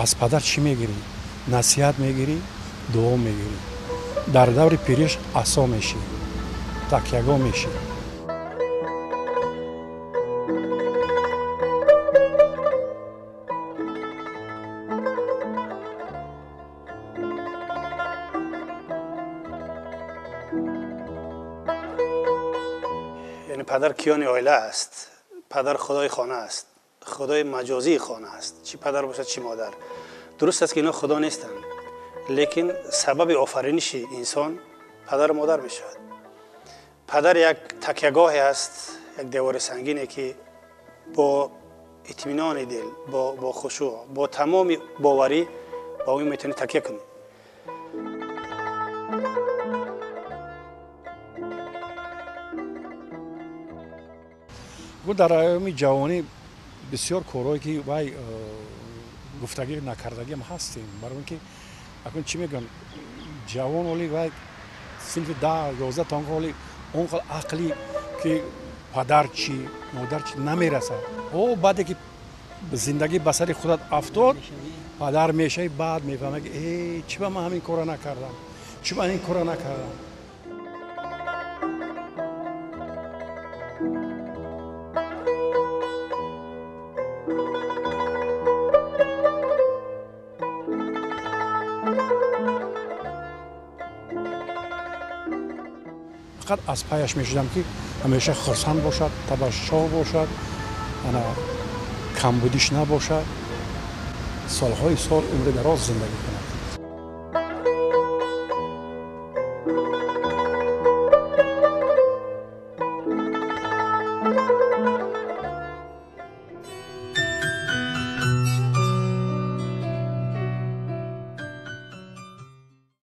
از پدر چی میگیری؟ نصیحت میگیری، دعا میگیری. در دور پیریش عصا میشی، تکیه‌گاه میشی. یعنی پدر کیان عائله است. پدر خدای خانه است، خدای مجازی خانه است. چی پدر باشد چی مادر. درست است که اینا خدا نیستند، لیکن سبب آفرینش انسان پدر و مادر می شود. پدر یک تکیه‌گاهی است، یک دیوار سنگینی که با اطمینان دل، با خشوع، با تمام باوری با اون میتونی تکیه کنی. گو در ایام جوانی بسیار کارهایی که وای گفتگی نکردگی هم هستیم. برای اینکه اکنون چی میگن جوان ولی وای صنف 10-11 تا ولی اونقدر عقلی که پدر چی مادر چی نمیرسه. او بعدی که زندگی به سر خودت افتاد پدر میشه، بعد میفهمه که ای چی من همین کارا نکردم، چی من این کارا نکردم. فقط از پایش میشدم که همیشه خرسند باشد، تبشا باشد، کمبودیش نباشد، سالهای سال عمر دراز زندگی کنه.